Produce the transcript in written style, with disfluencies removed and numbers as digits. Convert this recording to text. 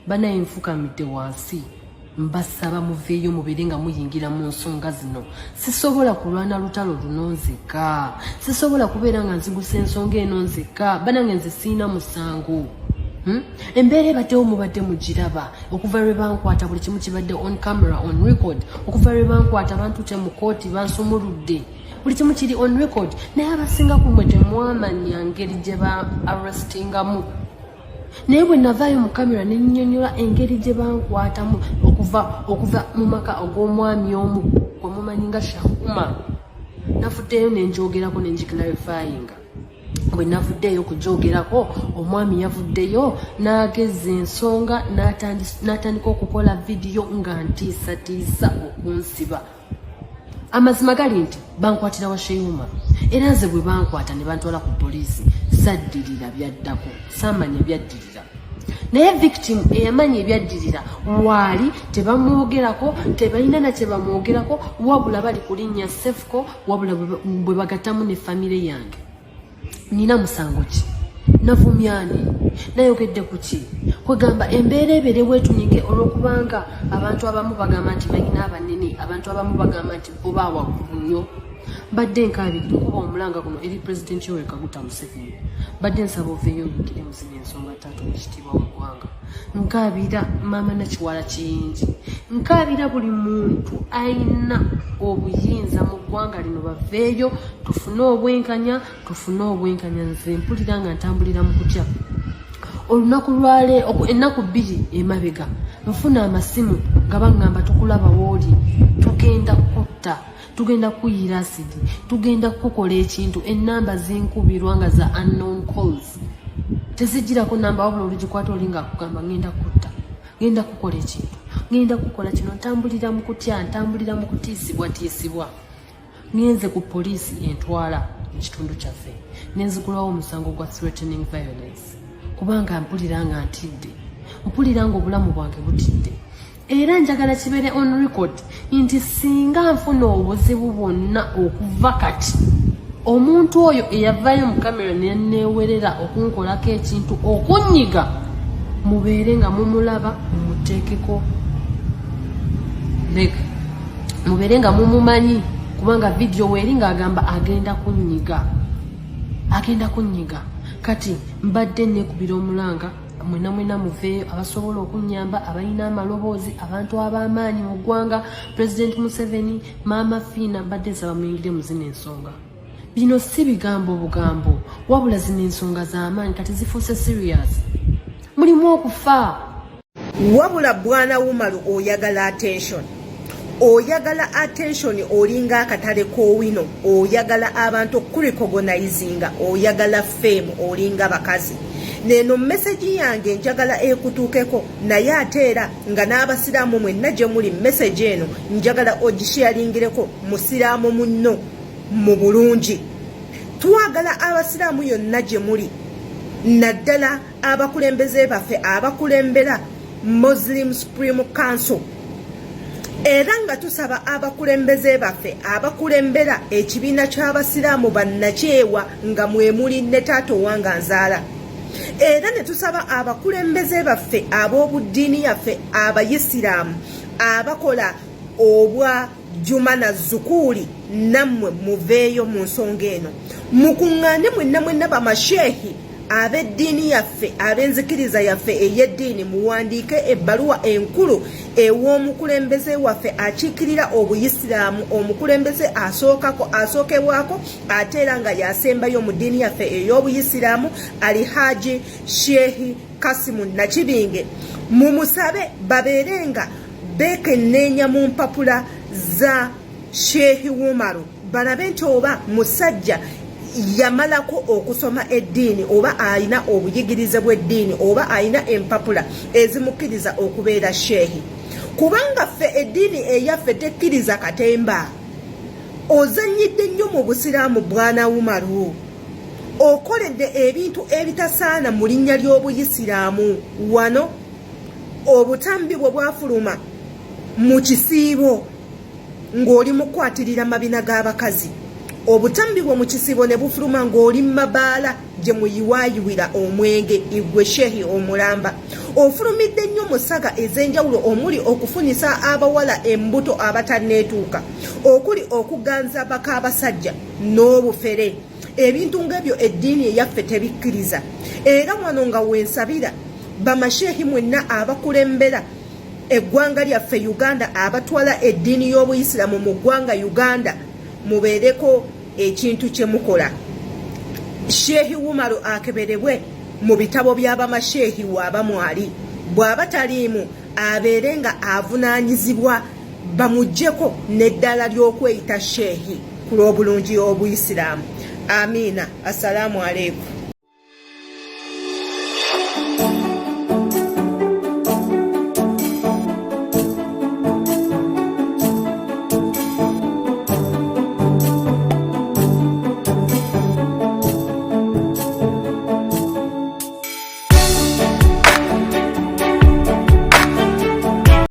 bana enfukamidde wansi mbasaba muveeyo mubeere nga muyingira mu nsonga zino. Sisobola kulwana lutalo luno nzeka, sisobola kubeera nga nzigusa ensonga eno nzeka. Banange nze siina musango. Embeera ebaddewo mubadde mugiraba okuva lwe bankwata, buli kimu kibadde on camera on record. Okuva lwe bankwata bantute mu kooti bansumuludde, buli kimu kiri on record. Naye abasinga ku mwe temwamanya ngeri gye ba arrestingamu. Naye bwe navaayo mu kamera ne nnyonnyola engeri gye bankwatamu okuva mu maka ogw'omwami omu gwe mumanyi nga Sheikh Umar. Navuddeyo ne njogerako ne ngiclarifyinga. Bwe navuddeyo kugyogerako, omwami yavuddeyo n'ageza ensonga n'atandika okukola vidiyo nga ntiisatiisa okunsiba. Amazima gali nti bankwatira wa Sheikh Umar, era nze bwe bankwata ne bantwala ku poliisi saddirira byaddako, saamanya byaddirira. Naye victim eyamanya ebyaddirira waali tebamwogerako, tebalina na kye bamwogerako, wabula bali ku linnya Cephcoh, wabula bwe bagattamu ne famire yange. Nina musango ki? Navumyani? Nayogedde ku ki? Kwegamba embeera ebeere bwetunyige olw'okubanga abantu abamu bagamba nti balina abanene, abantu abamu bagamba nti bo bawaggulu nnyo. Badde nkaabirira okuba omulanga guno eri President Yoweri Kaguta Museveni. Badde nsaba oveeyo oyingire mu zino ensonga taata ekitiibwa mu ggwanga. Nkaabira maama Nakiwala Kiyingi, nkaabira buli muntu ayina obuyinza mu ggwanga lino baveeyo tufune obwenkanya, tufune obwenkanya. Nze mpulira nga ntambulira mu kutya. Olunaku lwaleero ennaku 2 emabega nfuna amasimu nga baŋŋamba tukulaba wooli, tugenda kutta, tugenda kuyiira asidi, tugenda kukola ekintu. Ennamba zinkubirwa nga za unknown calls, tezigirako namba wabula olugikwata oli nga akugamba ngenda kutta, ngenda kukola ekintu, ngenda kukola kino. Ntambulira mu kutya, ntambulira mu kutiisibwatiisibwa. Ngenze ku poliisi entwala mu kitundu kyaffe, nenzigulawo omusango gwa threatening violence, kubanga mpulira nga ntidde, mpulira nga obulamu bwange butidde. Era njagala kibeere on record nti singa nfuna obuzibu bwonna okuva kati, omuntu oyo eyavaayo mu kamera neneewerera okunkolako ekintu, okunyiga, mubeere nga mumulaba mumuteekeko lek, mubeere nga mumumanyi, kubanga vidiyo weeri ng'agamba agenda kunyiga, agenda kunyiga. Kati mbadde neekubira Omulanga, mwena muveeyo abasobola okunyamba, abalina amaloboozi, abantu ab'amaanyi mu ggwanga, President Museveni, Maama Fiina. Mbadde nsaba muyingire mu zino ensonga. Bino si bigambo bugambo, wabula zino ensonga z'amaanyi kati zifuuse serious. Mulimu okufa. Wabula bwana Umaru oyagala attention. Oyagala attention olinga akatale k'owino, oyagala abantu kurecognizinga, oyagala fame olinga bakazi. Neno message yange njagala ekutuukeko, naye ate era nga n'abasiraamu mwenna gye muli message eno njagala ogisharingireko musiraamu munno mu bulungi. Twagala abasiraamu yonna gye muli, naddala abakulembeze baffe abakulembera Muslim Supreme Council, era nga tusaba abakulembeze baffe abakulembera ekibiina ky'abasiraamu bannakyewa nga mwemuli ne taata owanga nzaala. Era ne tusaba abakulembeze baffe ab'obuddiini yaffe abayisiraamu abakola obwa juma na zukuuli, nammwe muveeyo mu nsonga eno. Mukuŋŋaane mwenna bamasheehi ab'eddiini yaffe, ab'enzikiriza yaffe ey'eddiini, muwandiike ebbaluwa enkulu ew'omukulembeze waffe akiikirira obuyisiraamu, omukulembeze asookebwako ate era nga yasembayo mu ddiini yaffe ey'obuyisiraamu, Alhaji Sheikh Kasimu Nakibinge. Mumusabe babeere nga beekenneenya mu mpapula za Sheikh Umaru, balabe nti oba musajja yamalako okusoma eddiini, oba ayina obuyigirize bw'eddiini, oba ayina empapula ezimukkiriza okubeera sheehi. Kubanga ffe eddiini eyaffe tekkiriza katemba. Ozannyidde nnyo mu busiraamu bwana Umaru, okoledde ebintu ebitasaana mu linnya ly'obuyisiraamu. Wano obutambi bwe bwafuluma mu kisiibo ng'oli mukwatirira mabina g'abakazi, obutambi bwe mu kisibo ne bufuluma ng'oli mabaala gye muyiwaayiwira omwenge, igwe shehi omulamba. ofulumidde nnyo mu ssaga ez'enjawulo omuli okufunisa abawala embuto abataneetuuka, okuli okuganza bakaabasajja n'obufere. Ebintu ng'ebyo eddiini eyaffe tebikkiriza. Era wano nga wensabira bamasheehi mwenna abakulembera eggwanga lyaffe Uganda, abatwala eddiini y'Obuyisiraamu mu ggwanga Uganda, mubeereko ekintu kye mukola. Sheikh Umar akeberebwe mu bitabo by'abamasheehi waaba mwali. Bw'aba taliimu abeere nga avunaanyizibwa bamuggyeko n'eddala ly'okweyita sheehi ku lw'obulungi y'Obuyisiraamu. Amiina. Assalaamu alaikum.